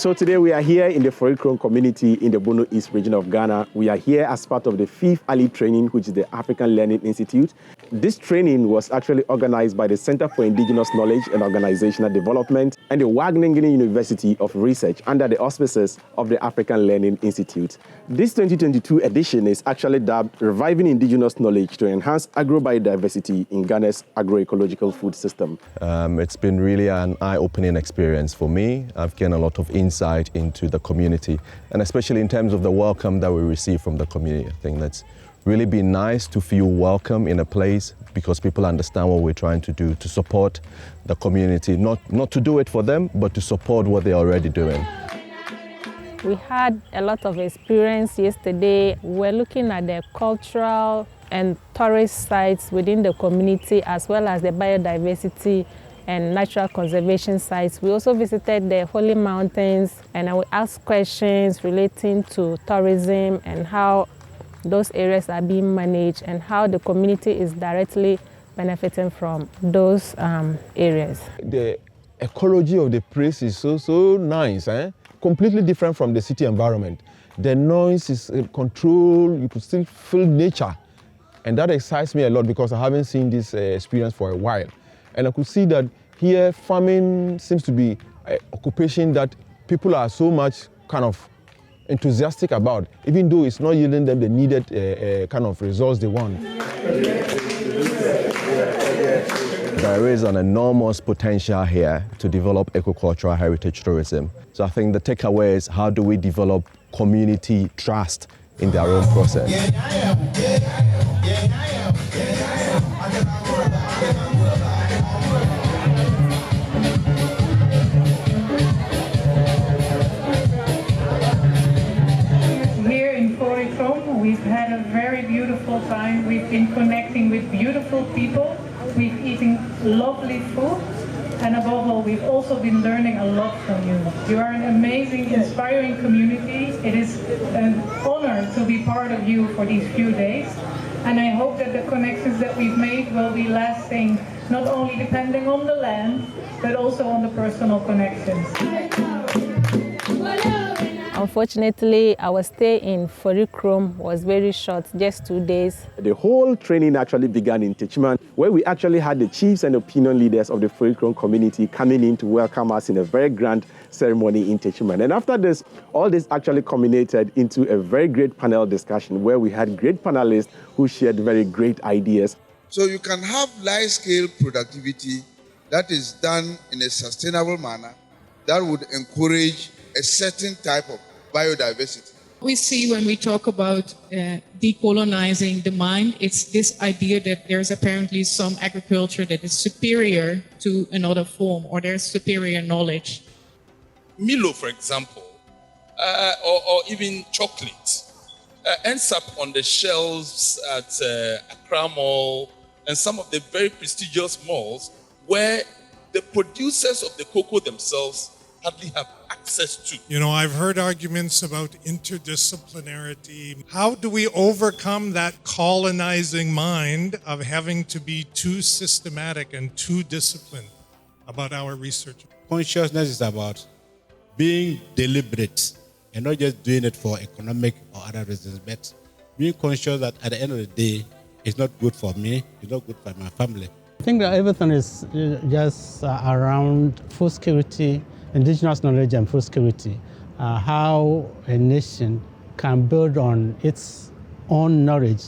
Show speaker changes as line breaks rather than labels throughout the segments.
So today we are here in the Forikron community in the Bono East region of Ghana. We are here as part of the 5th Ali training, which is the African Learning Institute. This training was actually organized by the Center for Indigenous Knowledge and Organizational Development and the Wageningen University of Research under the auspices of the African Learning Institute. This 2022 edition is actually dubbed Reviving Indigenous Knowledge to Enhance Agrobiodiversity in Ghana's Agroecological Food System.
It's been really an eye-opening experience for me. I've gained a lot of insight into the community, and especially in terms of the welcome that we receive from the community. I think that's really been nice to feel welcome in a place because people understand what we're trying to do to support the community, not to do it for them, but to support what they're already doing.
We had a lot of experience yesterday. We're looking at the cultural and tourist sites within the community, as well as the biodiversity and natural conservation sites. We also visited the Holy Mountains, and I will ask questions relating to tourism and how those areas are being managed and how the community is directly benefiting from those areas.
The ecology of the place is so nice, completely different from the city environment. The noise is controlled, you could still feel nature. And that excites me a lot because I haven't seen this experience for a while. And I could see that here farming seems to be an occupation that people are so much kind of enthusiastic about, even though it's not yielding them the needed kind of results they want.
There is an enormous potential here to develop ecocultural heritage tourism. So I think the takeaway is how do we develop community trust in their own process.
We've had a very beautiful time. We've been connecting with beautiful people. We've eaten lovely food. And above all, we've also been learning a lot from you. You are an amazing, inspiring community. It is an honor to be part of you for these few days. And I hope that the connections that we've made will be lasting, not only depending on the land, but also on the personal connections.
Unfortunately, our stay in Forikron was very short, just 2 days.
The whole training actually began in Techiman, where we actually had the chiefs and opinion leaders of the Forikron community coming in to welcome us in a very grand ceremony in Techiman. And after this, all this actually culminated into a very great panel discussion where we had great panelists who shared very great ideas.
So you can have large-scale productivity that is done in a sustainable manner that would encourage a certain type of biodiversity.
We see when we talk about decolonizing the mind, it's this idea that there's apparently some agriculture that is superior to another form, or there's superior knowledge.
Milo, for example, or even chocolate, ends up on the shelves at Accra Mall and some of the very prestigious malls where the producers of the cocoa themselves hardly have access to.
You know, I've heard arguments about interdisciplinarity. How do we overcome that colonizing mind of having to be too systematic and too disciplined about our research?
Consciousness is about being deliberate and not just doing it for economic or other reasons, but being conscious that at the end of the day, it's not good for me, it's not good for my family.
I think that everything is just around food security, indigenous knowledge and food security, how a nation can build on its own knowledge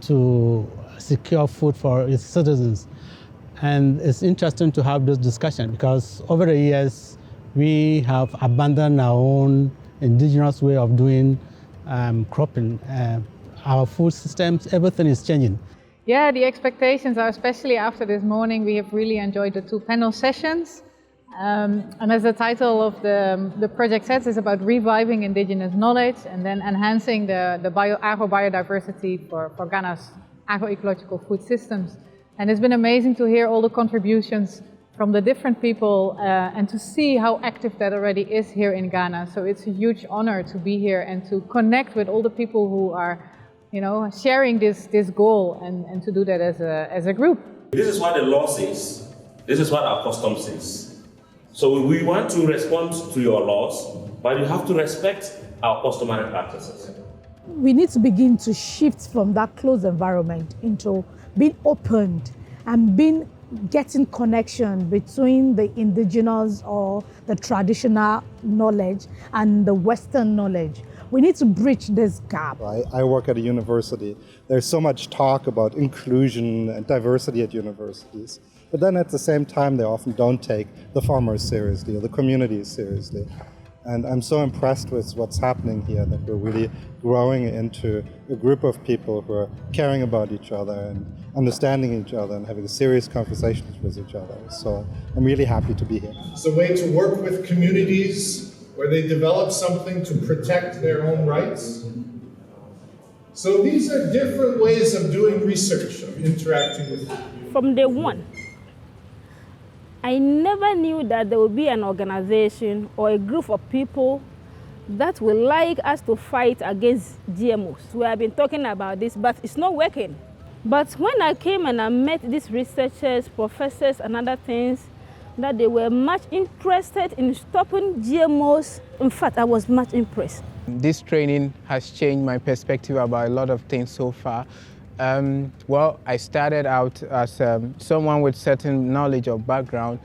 to secure food for its citizens. And it's interesting to have this discussion because over the years, we have abandoned our own indigenous way of doing cropping. Our food systems, everything is changing.
Yeah, the expectations are, especially after this morning, we have really enjoyed the 2 panel sessions. And as the title of the project says, it's about reviving indigenous knowledge and then enhancing the agrobiodiversity for Ghana's agroecological food systems. And it's been amazing to hear all the contributions from the different people and to see how active that already is here in Ghana. So it's a huge honor to be here and to connect with all the people who are, you know, sharing this goal and to do that as a group.
This is what the law says. This is what our custom says. So we want to respond to your laws but you have to respect our customary practices.
We need to begin to shift from that closed environment into being opened and getting connection between the indigenous or the traditional knowledge and the Western knowledge. We need to bridge this gap.
I work at a university. There's so much talk about inclusion and diversity at universities, but then at the same time they often don't take the farmers seriously or the communities seriously. And I'm so impressed with what's happening here, that we're really growing into a group of people who are caring about each other and understanding each other and having serious conversations with each other. So I'm really happy to be here.
It's a way to work with communities where they develop something to protect their own rights. So these are different ways of doing research, of interacting with people.
From day one, I never knew that there would be an organization or a group of people that would like us to fight against GMOs. We have been talking about this, but it's not working. But when I came and I met these researchers, professors, and other things, that they were much interested in stopping GMOs. In fact, I was much impressed.
This training has changed my perspective about a lot of things so far. Well, I started out as someone with certain knowledge or background,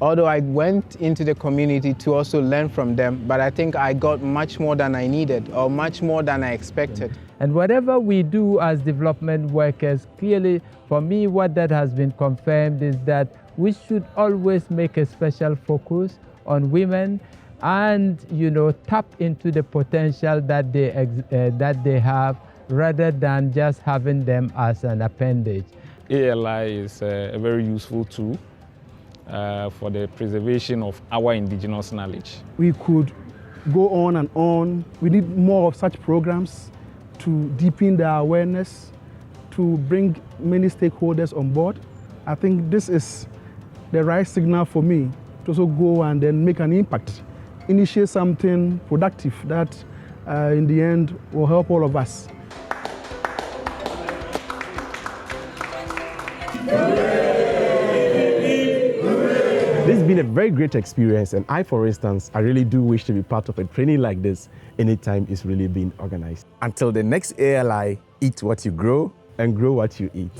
although I went into the community to also learn from them, but I think I got much more than I needed or much more than I expected.
And whatever we do as development workers, clearly for me what that has been confirmed is that we should always make a special focus on women and, tap into the potential that they have, rather than just having them as an appendage.
ALI is a very useful tool for the preservation of our indigenous knowledge.
We could go on and on. We need more of such programs to deepen the awareness, to bring many stakeholders on board. I think this is the right signal for me to also go and then make an impact, initiate something productive that in the end will help all of us.
This has been a very great experience, and I, for instance, I really do wish to be part of a training like this anytime it's really being organized. Until the next ALI, eat what you grow and grow what you eat.